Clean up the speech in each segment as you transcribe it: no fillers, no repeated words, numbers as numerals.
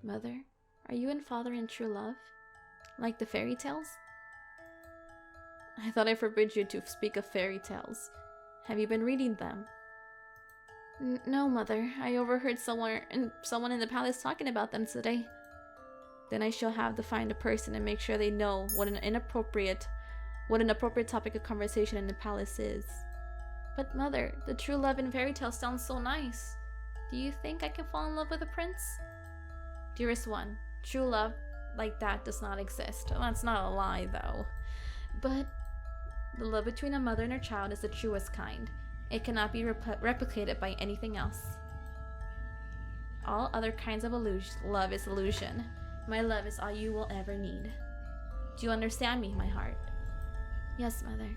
Mother, are you and Father in true love? Like the fairy tales? I thought I forbid you to speak of fairy tales. Have you been reading them? No, Mother. I overheard someone in the palace talking about them today. Then I shall have to find a person and make sure they know what an appropriate topic of conversation in the palace is. But Mother, the true love in fairy tales sounds so nice. Do you think I can fall in love with a prince? Dearest one, true love like that does not exist. Well, that's not a lie, though. But the love between a mother and her child is the truest kind. It cannot be replicated by anything else. All other kinds of love is illusion. My love is all you will ever need. Do you understand me, my heart? Yes, Mother.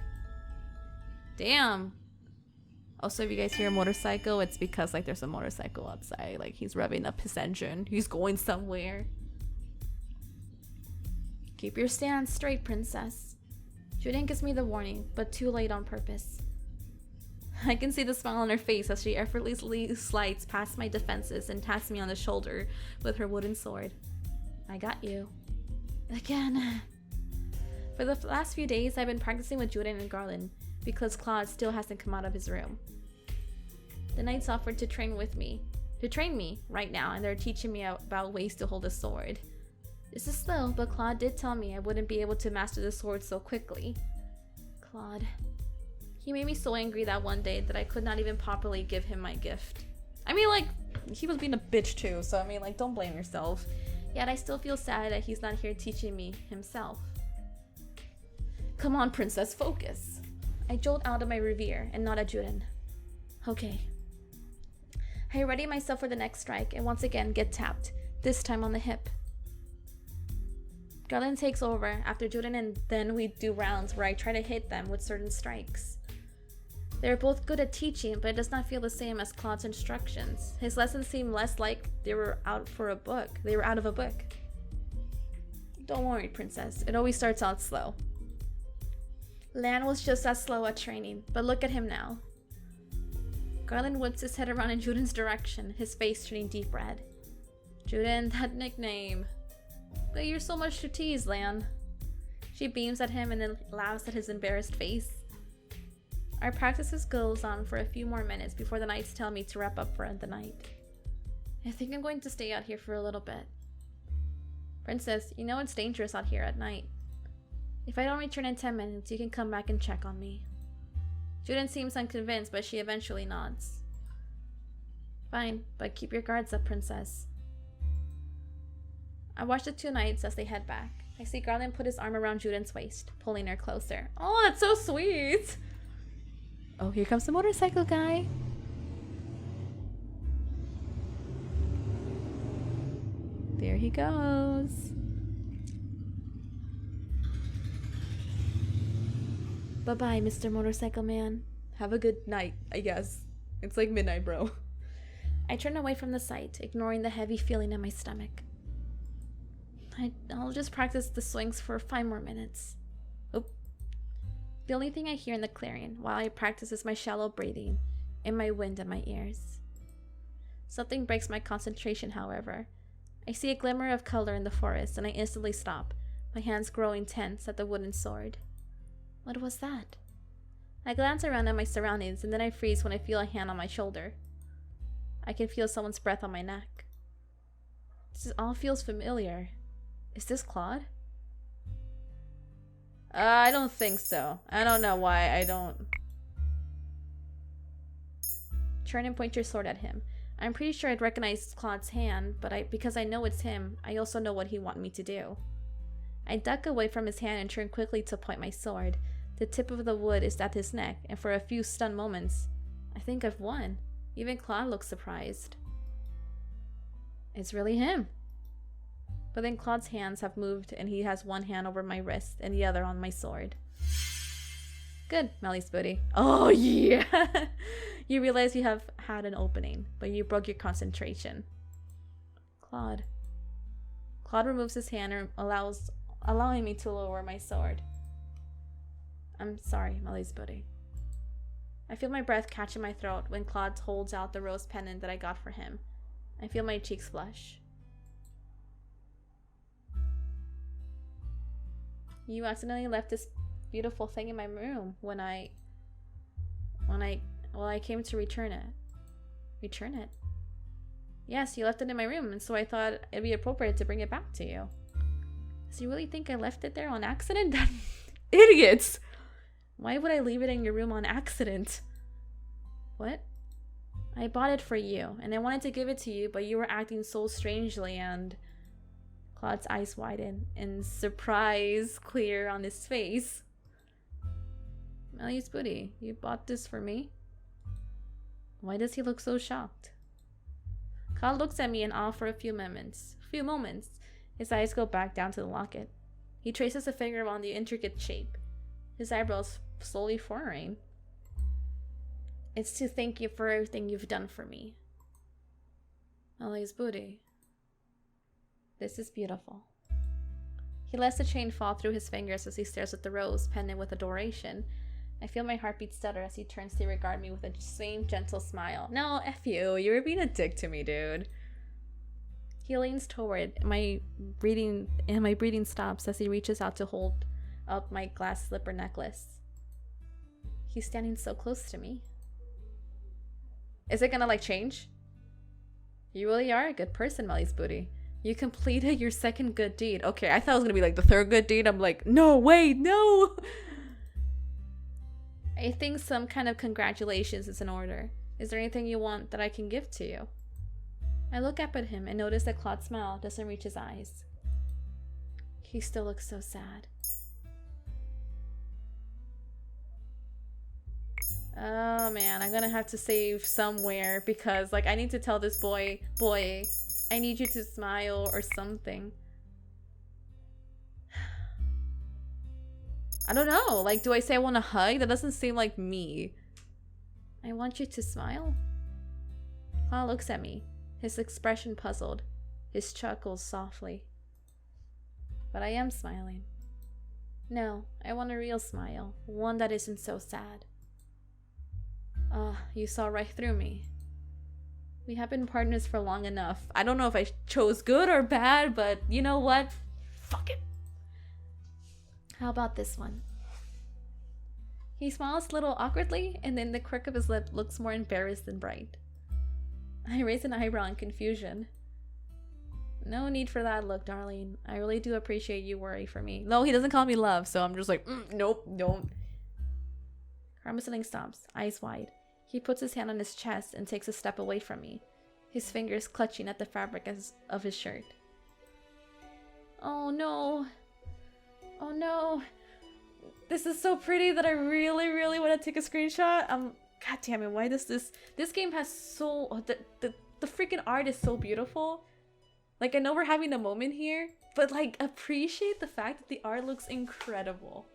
Damn. Also, if you guys hear a motorcycle, it's because like there's a motorcycle outside. Like he's revving up his engine. He's going somewhere. Keep your stance straight, princess. Juden gives me the warning, but too late on purpose. I can see the smile on her face as she effortlessly slides past my defenses and taps me on the shoulder with her wooden sword. I got you. Again. For the last few days, I've been practicing with Juden and Garland because Claude still hasn't come out of his room. The knights offered to train me right now, and they're teaching me about ways to hold a sword. This is slow, but Claude did tell me I wouldn't be able to master the sword so quickly. Claude. He made me so angry that one day that I could not even properly give him my gift. I mean, like, he was being a bitch too, so I mean, like, don't blame yourself. Yet I still feel sad that he's not here teaching me himself. Come on, princess, focus. I jolt out of my reverie and nod at Juden. Okay. I ready myself for the next strike and once again get tapped, this time on the hip. Garland takes over after Juden, and then we do rounds where I try to hit them with certain strikes. They're both good at teaching, but it does not feel the same as Claude's instructions. His lessons seem less like they were out of a book. Don't worry, princess. It always starts out slow. Lan was just as slow at training, but look at him now. Garland whips his head around in Juden's direction, his face turning deep red. Juden, that nickname. But you're so much to tease, Lan. She beams at him and then laughs at his embarrassed face. Our practices goes on for a few more minutes before the knights tell me to wrap up for the night. I think I'm going to stay out here for a little bit. Princess, you know it's dangerous out here at night. If I don't return in 10 minutes, you can come back and check on me. Juden seems unconvinced, but she eventually nods. Fine, but keep your guards up, princess. I watch the two knights as they head back. I see Garland put his arm around Juden's waist, pulling her closer. Oh, that's so sweet! Oh, here comes the motorcycle guy. There he goes. Bye-bye, Mr. Motorcycle Man. Have a good night, I guess. It's like midnight, bro. I turn away from the sight, ignoring the heavy feeling in my stomach. I'll just practice the swings for 5 more minutes. Oop. The only thing I hear in the clearing while I practice is my shallow breathing and my wind in my ears. Something breaks my concentration, however. I see a glimmer of color in the forest and I instantly stop, my hands growing tense at the wooden sword. What was that? I glance around at my surroundings and then I freeze when I feel a hand on my shoulder. I can feel someone's breath on my neck. This all feels familiar. Is this Claude? I don't think so. I don't know why I don't. Turn and point your sword at him. I'm pretty sure I'd recognize Claude's hand, but because I know it's him, I also know what he wants me to do. I duck away from his hand and turn quickly to point my sword. The tip of the wood is at his neck, and for a few stunned moments, I think I've won. Even Claude looks surprised. It's really him. But then Claude's hands have moved and he has one hand over my wrist and the other on my sword. Good, MeliZ booty. Oh yeah! You realize you have had an opening, but you broke your concentration. Claude. Claude removes his hand and allowing me to lower my sword. I'm sorry, MeliZ booty. I feel my breath catch in my throat when Claude holds out the rose pendant that I got for him. I feel my cheeks flush. You accidentally left this beautiful thing in my room when I came to return it. Return it? Yes, you left it in my room, and so I thought it'd be appropriate to bring it back to you. Does you really think I left it there on accident? Idiots! Why would I leave it in your room on accident? What? I bought it for you, and I wanted to give it to you, but you were acting so strangely, and... Claude's eyes widen, and surprise clear on his face. MeliZ booty, you bought this for me? Why does he look so shocked? Claude looks at me in awe for a few moments. His eyes go back down to the locket. He traces a finger on the intricate shape. His eyebrows slowly furrowing. It's to thank you for everything you've done for me. MeliZ booty. This is beautiful. He lets the chain fall through his fingers as he stares at the rose, pendant with adoration. I feel my heartbeat stutter as he turns to regard me with the same gentle smile. No, F you. You were being a dick to me, dude. He leans toward and my breathing stops as he reaches out to hold up my glass slipper necklace. He's standing so close to me. Is it gonna, like, change? You really are a good person, MeliZ booty. You completed your second good deed. Okay, I thought it was gonna be like the third good deed. I'm like, no, wait, no! I think some kind of congratulations is in order. Is there anything you want that I can give to you? I look up at him and notice that Claude's smile doesn't reach his eyes. He still looks so sad. Oh man, I'm gonna have to save somewhere because, like, I need to tell this boy, I need you to smile or something. I don't know. Like, do I say I want a hug? That doesn't seem like me. I want you to smile. Claude looks at me, his expression puzzled. His chuckles softly. But I am smiling. No, I want a real smile. One that isn't so sad. You saw right through me. We have been partners for long enough. I don't know if I chose good or bad, but you know what? Fuck it. How about this one? He smiles a little awkwardly, and then the quirk of his lip looks more embarrassed than bright. I raise an eyebrow in confusion. No need for that look, darling. I really do appreciate you worry for me. No, he doesn't call me love, so I'm just like, nope, don't. Carmesseling stops, eyes wide. He puts his hand on his chest and takes a step away from me, his fingers clutching at the fabric of his shirt. Oh no. Oh no. This is so pretty that I really, really want to take a screenshot. God damn it, why does this game has so... the freaking art is so beautiful. Like, I know we're having a moment here, but, like, appreciate the fact that the art looks incredible.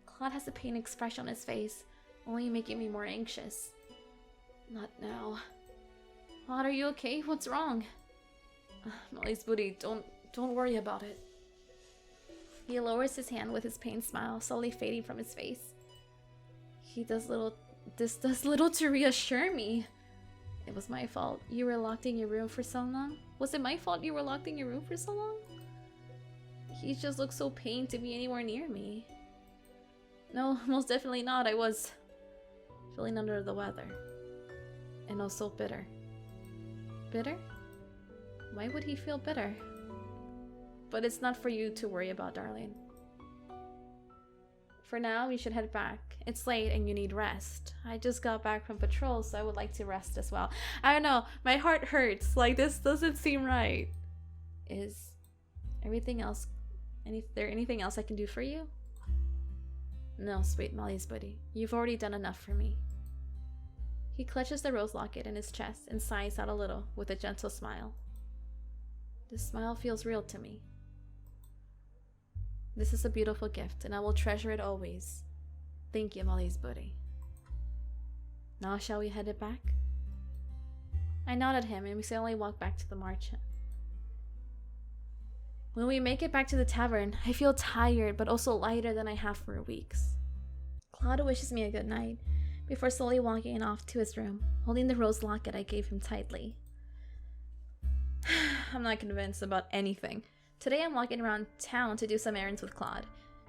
Claude has a pain expression on his face, only making me more anxious. Not now. Claude, are you okay? What's wrong? MeliZ booty, don't worry about it. He lowers his hand with his pained smile, slowly fading from his face. This does little to reassure me. It was my fault. You were locked in your room for so long? Was it my fault you were locked in your room for so long? He just looked so pained to be anywhere near me. No, most definitely not. I was feeling under the weather. And also bitter. Bitter? Why would he feel bitter? But it's not for you to worry about, darling. For now, we should head back. It's late and you need rest. I just got back from patrol, so I would like to rest as well. I don't know. My heart hurts. Like, this doesn't seem right. Is everything else... there anything else I can do for you? No, sweet MeliZ booty. You've already done enough for me. He clutches the rose locket in his chest and sighs out a little with a gentle smile. This smile feels real to me. This is a beautiful gift, and I will treasure it always. Thank you, MeliZ booty. Now shall we head it back? I nod at him, and we suddenly walk back to the market. When we make it back to the tavern, I feel tired, but also lighter than I have for weeks. Claude wishes me a good night, before slowly walking off to his room, holding the rose locket I gave him tightly. I'm not convinced about anything. Today I'm walking around town to do some errands with Claude.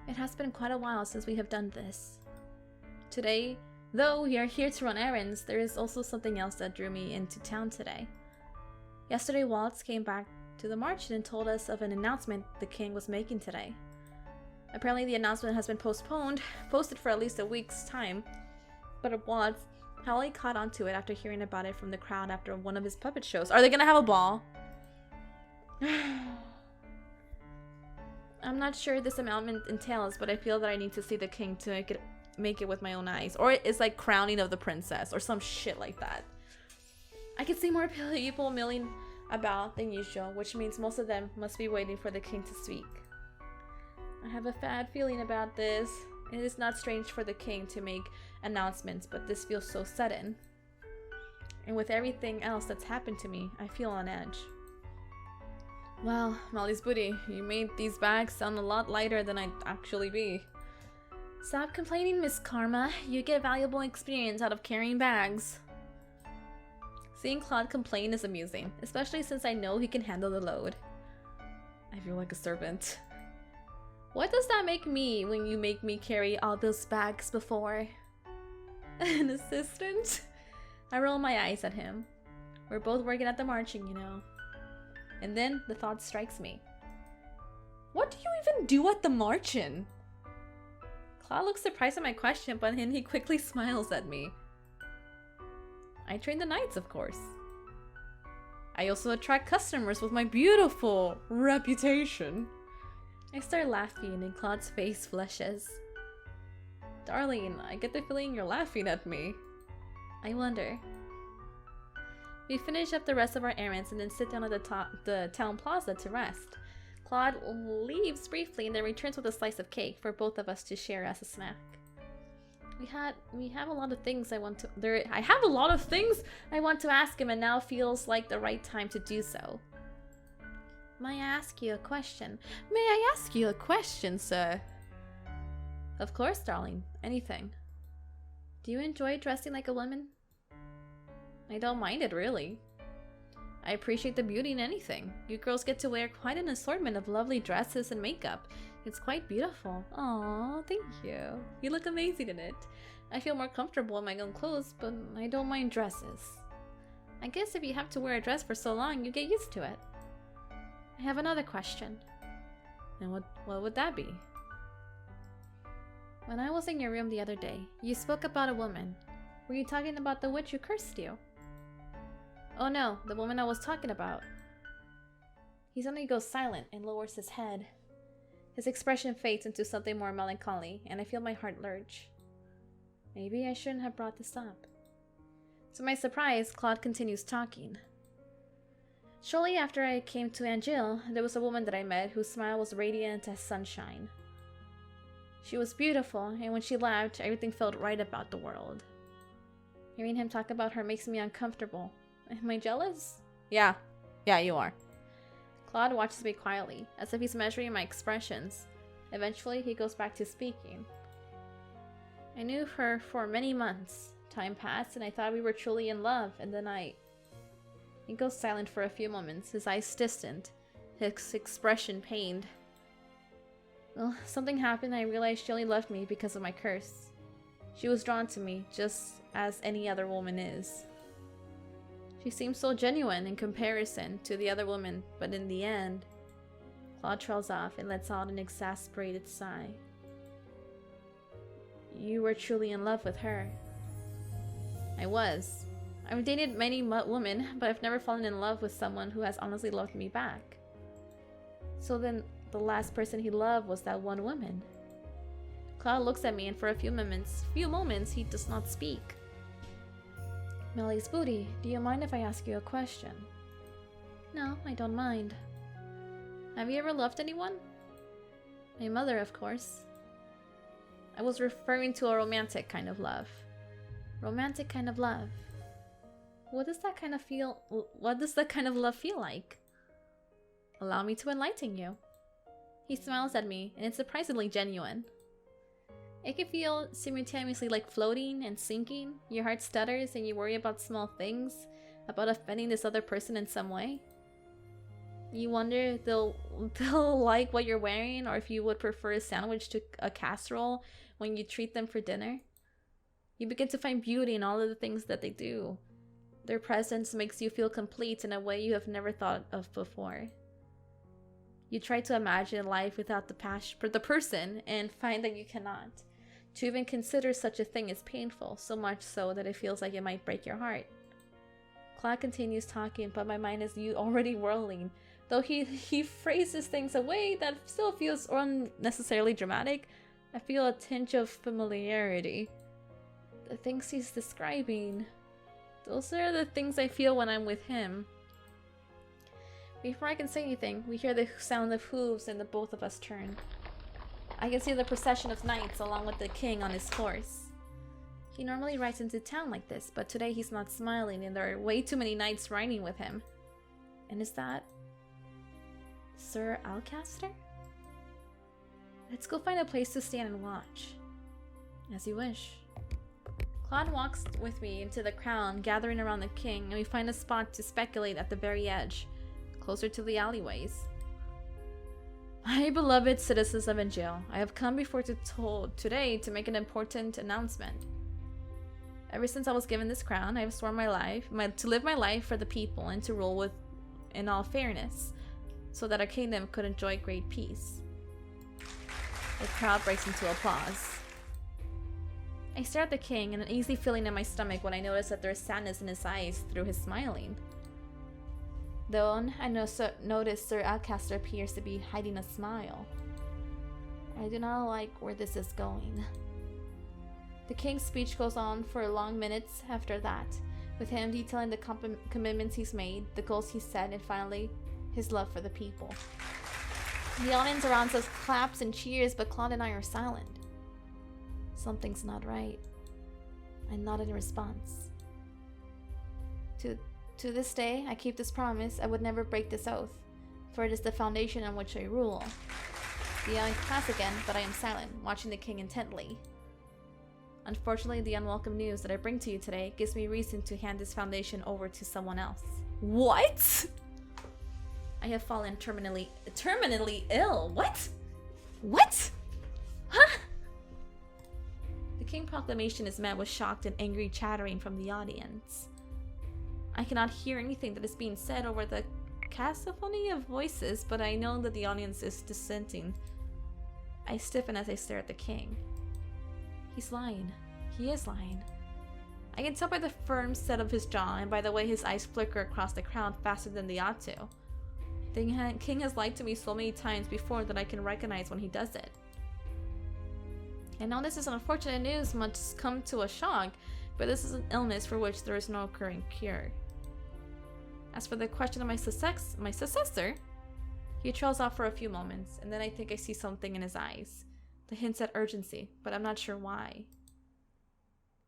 It has been quite a while since we have done this. Today, though we are here to run errands, there is also something else that drew me into town today. Yesterday, Waltz came back to the march and told us of an announcement the king was making today. Apparently the announcement has been posted for at least a week's time, but Waltz only caught on to it after hearing about it from the crowd after one of his puppet shows. Are they gonna have a ball? I'm not sure this announcement entails, but I feel that I need to see the king to make it with my own eyes. Or it's like crowning of the princess or some shit like that. I can see more people milling about than usual, which means most of them must be waiting for the king to speak. I have a bad feeling about this. It is not strange for the king to make announcements, but this feels so sudden. And with everything else that's happened to me, I feel on edge. Well, MeliZ booty, you made these bags sound a lot lighter than I'd actually be. Stop complaining, Miss Karma. You get valuable experience out of carrying bags. Seeing Claude complain is amusing, especially since I know he can handle the load. I feel like a servant. What does that make me when you make me carry all those bags before? An assistant? I roll my eyes at him. We're both working at the marching, you know. And then the thought strikes me. What do you even do at the marching? Claude looks surprised at my question, but then he quickly smiles at me. I train the knights, of course. I also attract customers with my beautiful reputation. I start laughing and Claude's face flushes. Darling, I get the feeling you're laughing at me. I wonder. We finish up the rest of our errands and then sit down at the town plaza to rest. Claude leaves briefly and then returns with a slice of cake for both of us to share as a snack. We have a lot of things I want to ask him, and now feels like the right time to do so. May I ask you a question? May I ask you a question, sir? Of course, darling. Anything. Do you enjoy dressing like a woman? I don't mind it, really. I appreciate the beauty in anything. You girls get to wear quite an assortment of lovely dresses and makeup. It's quite beautiful. Aw, thank you. You look amazing in it. I feel more comfortable in my own clothes, but I don't mind dresses. I guess if you have to wear a dress for so long, you get used to it. I have another question. And what would that be? When I was in your room the other day, you spoke about a woman. Were you talking about the witch who cursed you? Oh no, the woman I was talking about. He suddenly goes silent and lowers his head. His expression fades into something more melancholy, and I feel my heart lurch. Maybe I shouldn't have brought this up. To my surprise, Claude continues talking. Shortly after I came to Angil, there was a woman that I met whose smile was radiant as sunshine. She was beautiful, and when she laughed, everything felt right about the world. Hearing him talk about her makes me uncomfortable. Am I jealous? Yeah, you are. Claude watches me quietly, as if he's measuring my expressions. Eventually, he goes back to speaking. I knew her for many months. Time passed, and I thought we were truly in love, and then He goes silent for a few moments, his eyes distant, his expression pained. Well, something happened, and I realized she only loved me because of my curse. She was drawn to me, just as any other woman is. She seemed so genuine in comparison to the other woman, but in the end, Claude trails off and lets out an exasperated sigh. You were truly in love with her. I was. I've dated many women, but I've never fallen in love with someone who has honestly loved me back. So then, the last person he loved was that one woman. Claude looks at me, and for a few moments, he does not speak. MeliZ booty, do you mind if I ask you a question? No, I don't mind. Have you ever loved anyone? My mother, of course. I was referring to a romantic kind of love. Romantic kind of love. What does that kind of love feel like? Allow me to enlighten you. He smiles at me, and it's surprisingly genuine. It can feel simultaneously like floating and sinking. Your heart stutters and you worry about small things, about offending this other person in some way. You wonder if they'll like what you're wearing, or if you would prefer a sandwich to a casserole when you treat them for dinner. You begin to find beauty in all of the things that they do. Their presence makes you feel complete in a way you have never thought of before. You try to imagine life without the person and find that you cannot. To even consider such a thing is painful, so much so that it feels like it might break your heart. Claude continues talking, but my mind is already whirling. Though he phrases things a way that still feels unnecessarily dramatic, I feel a tinge of familiarity. The things he's describing, those are the things I feel when I'm with him. Before I can say anything, we hear the sound of hooves and the both of us turn. I can see the procession of knights along with the king on his horse. He normally rides into town like this, but today he's not smiling and there are way too many knights riding with him. And is that Sir Alcaster? Let's go find a place to stand and watch. As you wish. Claude walks with me into the crowd gathering around the king, and we find a spot to speculate at the very edge, closer to the alleyways. My beloved citizens of Angel, I have come before today to make an important announcement. Ever since I was given this crown, I have sworn to live my life for the people and to rule in all fairness, so that our kingdom could enjoy great peace. The crowd breaks into applause. I stare at the king, and an easy feeling in my stomach when I notice that there is sadness in his eyes through his smiling. Though I notice Sir Alcaster appears to be hiding a smile. I do not like where this is going. The king's speech goes on for long minutes after that, with him detailing the commitments he's made, the goals he's set, and finally, his love for the people. The audience around us claps and cheers, but Claude and I are silent. Something's not right. I nodded in response. To this day, I keep this promise. I would never break this oath, for it is the foundation on which I rule. The eye claps again, but I am silent, watching the king intently. Unfortunately, the unwelcome news that I bring to you today gives me reason to hand this foundation over to someone else. What? I have fallen terminally ill. What? What? Huh? The king proclamation is met with shocked and angry chattering from the audience. I cannot hear anything that is being said over the cacophony of voices, but I know that the audience is dissenting. I stiffen as I stare at the king. He's lying. He is lying. I can tell by the firm set of his jaw and by the way his eyes flicker across the crowd faster than they ought to. The king has lied to me so many times before that I can recognize when he does it. I know this is unfortunate news, must come to a shock, but this is an illness for which there is no occurring cure. As for the question of my successor, he trails off for a few moments, and then I think I see something in his eyes. The hints at urgency, but I'm not sure why.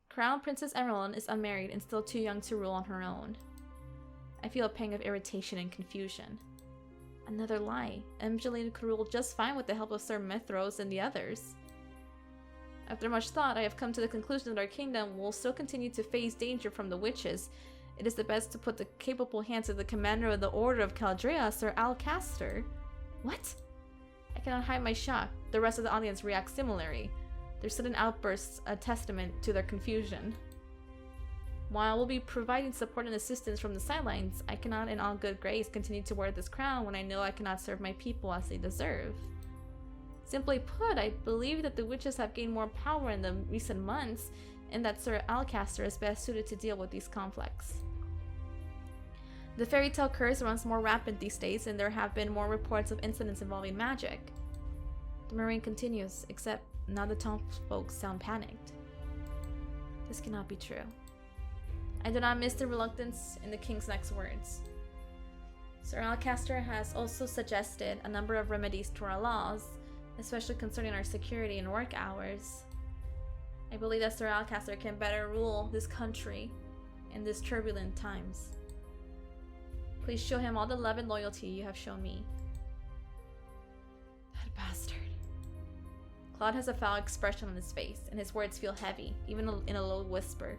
Crown Princess Emerald is unmarried and still too young to rule on her own. I feel a pang of irritation and confusion. Another lie. Angelina could rule just fine with the help of Sir Mithros and the others. After much thought, I have come to the conclusion that our kingdom will still continue to face danger from the witches. It is the best to put the capable hands of the commander of the Order of Caldrea, Sir Alcaster. What? I cannot hide my shock. The rest of the audience reacts similarly. Their sudden outbursts a testament to their confusion. While I will be providing support and assistance from the sidelines, I cannot in all good grace continue to wear this crown when I know I cannot serve my people as they deserve. Simply put, I believe that the witches have gained more power in the recent months, and that Sir Alcaster is best suited to deal with these conflicts. The fairy tale curse runs more rampant these days, and there have been more reports of incidents involving magic. The Marine continues, except now the townsfolk sound panicked. This cannot be true. I do not miss the reluctance in the king's next words. Sir Alcaster has also suggested a number of remedies to our laws, especially concerning our security and work hours. I believe that Sir Alcaster can better rule this country in these turbulent times. Please show him all the love and loyalty you have shown me. That bastard. Claude has a foul expression on his face, and his words feel heavy, even in a low whisper.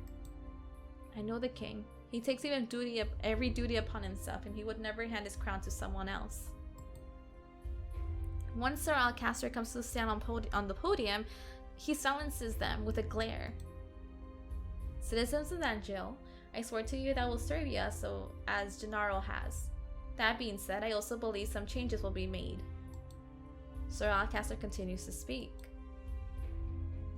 I know the king. He takes every duty upon himself, and he would never hand his crown to someone else. Once Sir Alcaster comes to stand on the podium, he silences them with a glare. Citizens of Angel, I swear to you that I will serve you as Gennaro has. That being said, I also believe some changes will be made. Sir Alcaster continues to speak.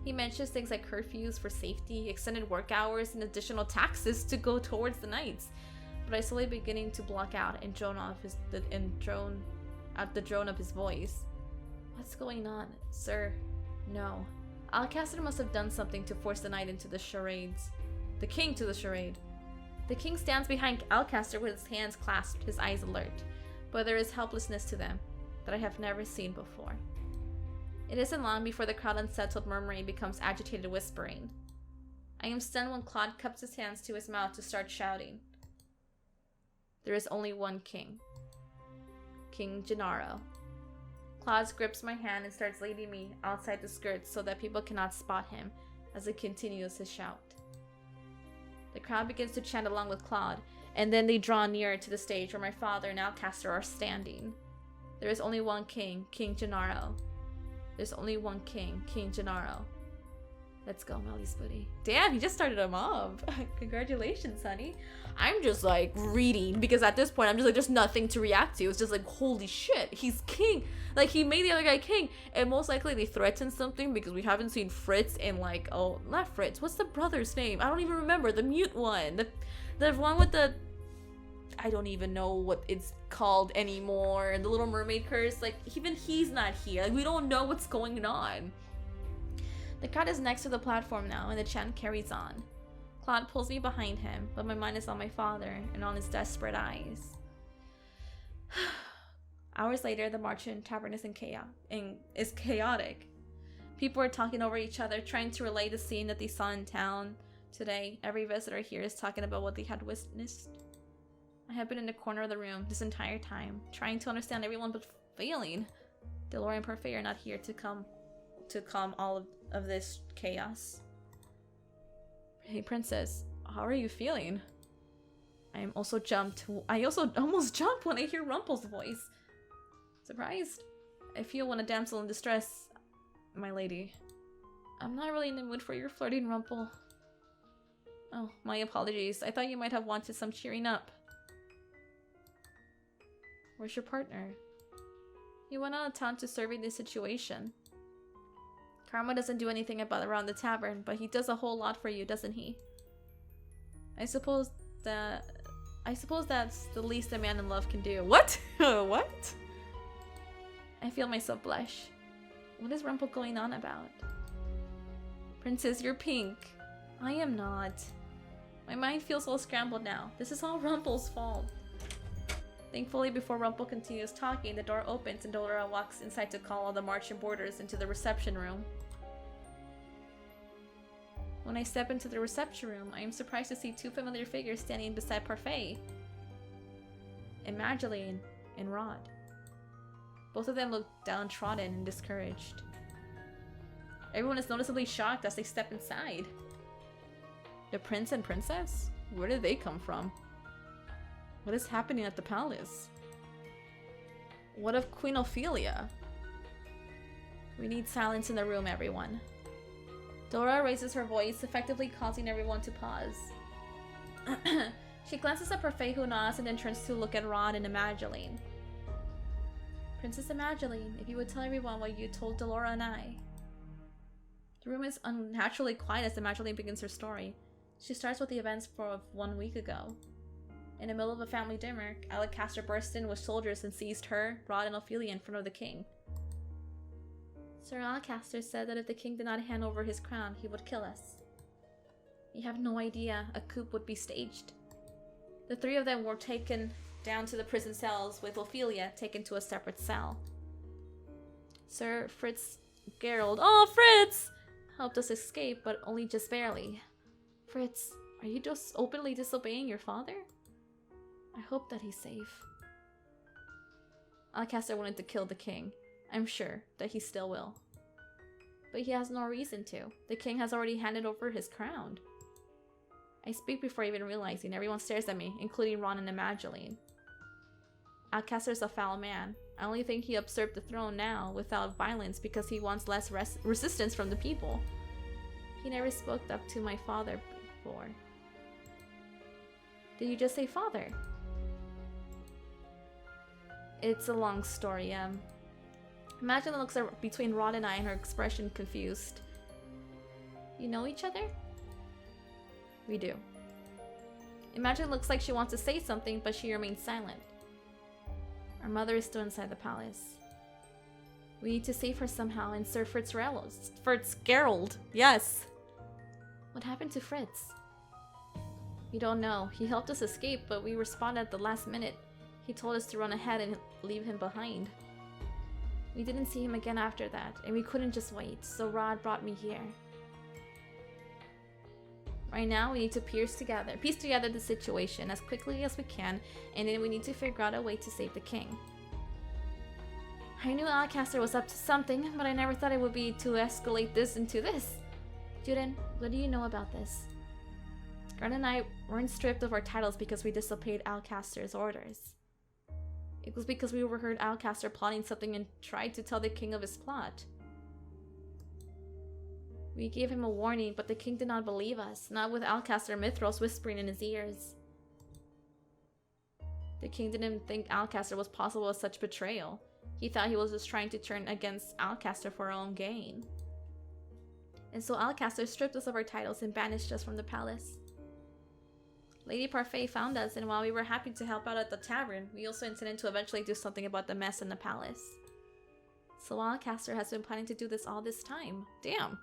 He mentions things like curfews for safety, extended work hours, and additional taxes to go towards the knights. But I slowly beginning to block out and drone out the drone of his voice. What's going on, sir? No. Alcaster must have done something to force the knight into the charades. The king to the charade. The king stands behind Alcaster with his hands clasped, his eyes alert. But there is helplessness to them that I have never seen before. It isn't long before the crowd unsettled murmuring becomes agitated whispering. I am stunned when Claude cups his hands to his mouth to start shouting. There is only one king. King Gennaro. Claude grips my hand and starts leading me outside the skirts so that people cannot spot him as he continues his shout. The crowd begins to chant along with Claude, and then they draw nearer to the stage where my father and Alcaster are standing. There is only one king, King Gennaro. There's only one king, King Gennaro. Let's go, MeliZ buddy. Damn, he just started him off. Congratulations, honey. I'm just like reading because at this point I'm just like there's nothing to react to. It's just like holy shit, he's king. Like he made the other guy king, and most likely they threatened something because we haven't seen Fritz in like not Fritz. What's the brother's name? I don't even remember. The mute one. The one with the I don't even know what it's called anymore. The Little Mermaid curse. Like even he's not here. Like we don't know what's going on. The crowd is next to the platform now, and the chant carries on. Claude pulls me behind him, but my mind is on my father and on his desperate eyes. Hours later, the Marchand Tavern is is chaotic. People are talking over each other, trying to relay the scene that they saw in town today. Every visitor here is talking about what they had witnessed. I have been in the corner of the room this entire time, trying to understand everyone but failing. Delora and Parfait are not here to calm all of this chaos. Hey princess, how are you feeling? I also almost jump when I hear Rumple's voice. Surprised? I feel when a damsel in distress, my lady. I'm not really in the mood for your flirting, Rumple. Oh, my apologies. I thought you might have wanted some cheering up. Where's your partner? He went out of town to survey the situation. Karma doesn't do anything around the tavern, but he does a whole lot for you, doesn't he? I suppose that's the least a man in love can do. What? What? I feel myself blush. What is Rumple going on about? Princess, you're pink. I am not. My mind feels all scrambled now. This is all Rumple's fault. Thankfully, before Rumple continues talking, the door opens and Delora walks inside to call all the Marchand boarders into the reception room. When I step into the reception room, I am surprised to see two familiar figures standing beside Parfait. And Magdalene and Rod. Both of them look downtrodden and discouraged. Everyone is noticeably shocked as they step inside. The prince and princess? Where did they come from? What is happening at the palace? What of Queen Ophelia? We need silence in the room, everyone. Dora raises her voice, effectively causing everyone to pause. She glances at Parfait, who nods, and then turns to look at Rod and Evangeline. Princess Evangeline, if you would tell everyone what you told Delora and I. The room is unnaturally quiet as Evangeline begins her story. She starts with the events of 1 week ago. In the middle of a family dinner, Alcaster burst in with soldiers and seized her, Rod, and Ophelia in front of the king. Sir Alcaster said that if the king did not hand over his crown, he would kill us. You have no idea a coup would be staged. The three of them were taken down to the prison cells, with Ophelia taken to a separate cell. Sir Fitzgerald, Fritz! Helped us escape, but only just barely. Fritz, are you just openly disobeying your father? I hope that he's safe. Alcaster wanted to kill the king. I'm sure that he still will. But he has no reason to. The king has already handed over his crown. I speak before even realizing. Everyone stares at me, including Ron and Evangeline. Alcaster's a foul man. I only think he usurped the throne now, without violence, because he wants less resistance from the people. He never spoke up to my father before. Did you just say father? It's a long story, Imagine the looks between Ron and I and her expression confused. You know each other? We do. Imagine looks like she wants to say something, but she remains silent. Our mother is still inside the palace. We need to save her somehow and serve Fitzgerald. Yes! What happened to Fritz? We don't know. He helped us escape, but we responded at the last minute. He told us to run ahead and leave him behind. We didn't see him again after that, and we couldn't just wait, so Rod brought me here. Right now, we need to piece together the situation as quickly as we can, and then we need to figure out a way to save the king. I knew Alcaster was up to something, but I never thought it would be to escalate this into this. Juden, what do you know about this? Grant and I weren't stripped of our titles because we disobeyed Alcaster's orders. It was because we overheard Alcaster plotting something and tried to tell the king of his plot. We gave him a warning, but the king did not believe us, not with Alcaster Mithros whispering in his ears. The king didn't think Alcaster was possible of such betrayal. He thought he was just trying to turn against Alcaster for our own gain. And so Alcaster stripped us of our titles and banished us from the palace. Lady Parfait found us, and while we were happy to help out at the tavern, we also intended to eventually do something about the mess in the palace. So Alcaster has been planning to do this all this time. Damn.